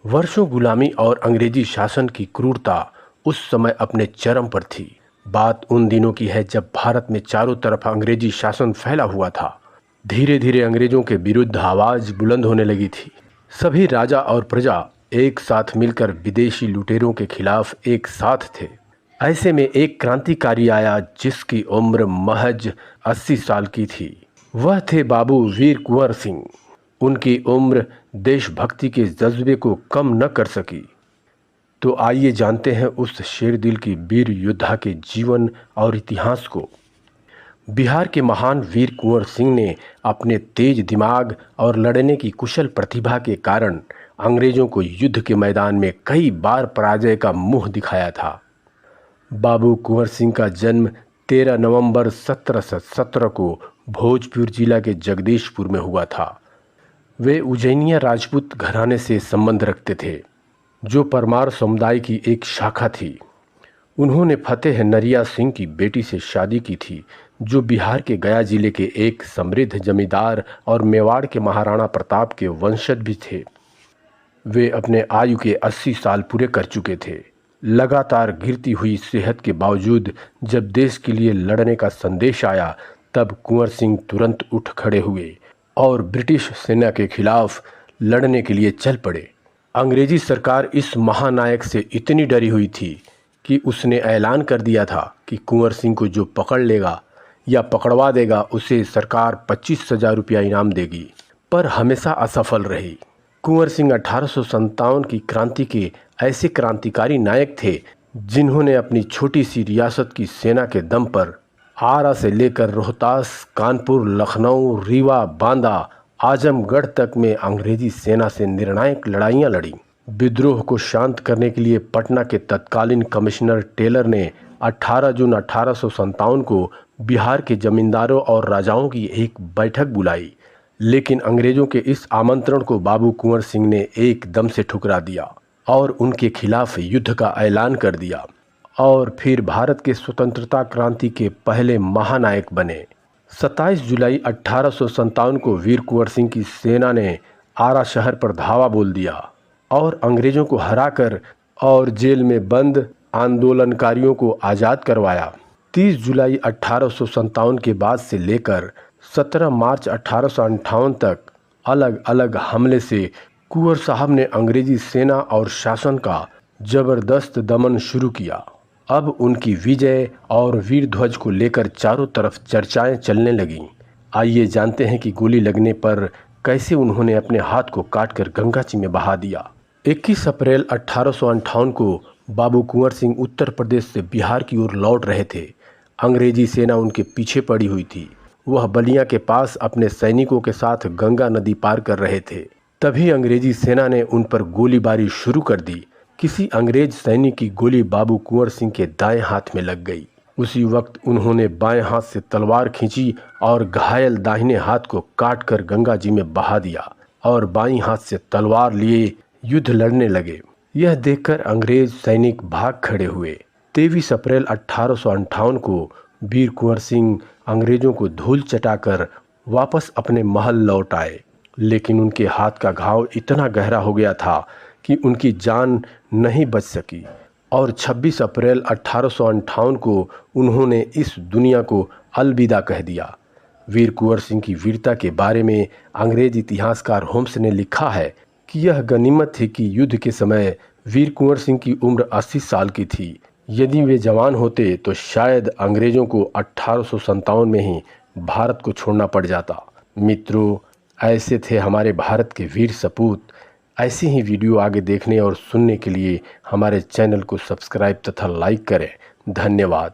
वर्षों गुलामी और अंग्रेजी शासन की क्रूरता उस समय अपने चरम पर थी। बात उन दिनों की है जब भारत में चारों तरफ अंग्रेजी शासन फैला हुआ था। धीरे धीरे अंग्रेजों के विरुद्ध आवाज बुलंद होने लगी थी। सभी राजा और प्रजा एक साथ मिलकर विदेशी लुटेरों के खिलाफ एक साथ थे। ऐसे में एक क्रांतिकारी आया जिसकी उम्र महज 80 साल की थी। वह थे बाबू वीर कुंवर सिंह। उनकी उम्र देशभक्ति के जज्बे को कम न कर सकी। तो आइए जानते हैं उस शेर दिल की वीर योद्धा के जीवन और इतिहास को। बिहार के महान वीर कुंवर सिंह ने अपने तेज दिमाग और लड़ने की कुशल प्रतिभा के कारण अंग्रेजों को युद्ध के मैदान में कई बार पराजय का मुंह दिखाया था। बाबू कुंवर सिंह का जन्म 13 नवंबर 1717 को भोजपुर जिला के जगदीशपुर में हुआ था। वे उज्जैनिया राजपूत घराने से संबंध रखते थे, जो परमार समुदाय की एक शाखा थी। उन्होंने फतेह नरिया सिंह की बेटी से शादी की थी, जो बिहार के गया जिले के एक समृद्ध जमींदार और मेवाड़ के महाराणा प्रताप के वंशज भी थे। वे अपने आयु के 80 साल पूरे कर चुके थे। लगातार गिरती हुई सेहत के बावजूद जब देश के लिए लड़ने का संदेश आया, तब कुंवर सिंह तुरंत उठ खड़े हुए और ब्रिटिश सेना के खिलाफ लड़ने के लिए चल पड़े। अंग्रेजी सरकार इस महानायक से इतनी डरी हुई थी कि उसने ऐलान कर दिया था कि कुंवर सिंह को जो पकड़ लेगा या पकड़वा देगा, उसे सरकार 25,000 रुपया इनाम देगी। पर हमेशा असफल रही। कुंवर सिंह 1857 की क्रांति के ऐसे क्रांतिकारी नायक थे जिन्होंने अपनी छोटी सी रियासत की सेना के दम पर आरा से लेकर रोहतास, कानपुर, लखनऊ, रीवा, बांदा, आजमगढ़ तक में अंग्रेजी सेना से निर्णायक लड़ाइयाँ लड़ी। विद्रोह को शांत करने के लिए पटना के तत्कालीन कमिश्नर टेलर ने 18 जून 1857 को बिहार के जमींदारों और राजाओं की एक बैठक बुलाई, लेकिन अंग्रेजों के इस आमंत्रण को बाबू कुंवर सिंह ने एकदम से ठुकरा दिया और उनके खिलाफ युद्ध का ऐलान कर दिया और फिर भारत के स्वतंत्रता क्रांति के पहले महानायक बने। 27 जुलाई 1857 को वीर कुंवर सिंह की सेना ने आरा शहर पर धावा बोल दिया और अंग्रेजों को हराकर और जेल में बंद आंदोलनकारियों को आज़ाद करवाया। 30 जुलाई 1857 के बाद से लेकर 17 मार्च 1858 तक अलग अलग हमले से कुंवर साहब ने अंग्रेजी सेना और शासन का जबरदस्त दमन शुरू किया। अब उनकी विजय और वीर ध्वज को लेकर चारों तरफ चर्चाएं चलने लगीं। आइए जानते हैं कि गोली लगने पर कैसे उन्होंने अपने हाथ को काटकर गंगा जी में बहा दिया। 21 अप्रैल 1858 को बाबू कुंवर सिंह उत्तर प्रदेश से बिहार की ओर लौट रहे थे। अंग्रेजी सेना उनके पीछे पड़ी हुई थी। वह बलिया के पास अपने सैनिकों के साथ गंगा नदी पार कर रहे थे। तभी अंग्रेजी सेना ने उन पर गोलीबारी शुरू कर दी। किसी अंग्रेज सैनिक की गोली बाबू कुंवर सिंह के दाएं हाथ में लग गई। उसी वक्त उन्होंने बाएं हाथ से तलवार खींची और घायल दाहिने हाथ को काटकर गंगा जी में बहा दिया और बाईं हाथ से तलवार लिए युद्ध लड़ने लगे। यह देखकर अंग्रेज सैनिक भाग खड़े हुए। 23 अप्रैल 1858 को वीर कुंवर सिंह अंग्रेजों को धूल चटाकर वापस अपने महल लौट आए, लेकिन उनके हाथ का घाव इतना गहरा हो गया था कि उनकी जान नहीं बच सकी और 26 अप्रैल 1858 को उन्होंने इस दुनिया को अलविदा कह दिया। वीर कुंवर सिंह की वीरता के बारे में अंग्रेज इतिहासकार होम्स ने लिखा है कि यह गनीमत थी कि युद्ध के समय वीर कुंवर सिंह की उम्र 80 साल की थी। यदि वे जवान होते तो शायद अंग्रेजों को 1857 में ही भारत को छोड़ना पड़ जाता। मित्रों, ऐसे थे हमारे भारत के वीर सपूत। ऐसी ही वीडियो आगे देखने और सुनने के लिए हमारे चैनल को सब्सक्राइब तथा लाइक करें। धन्यवाद।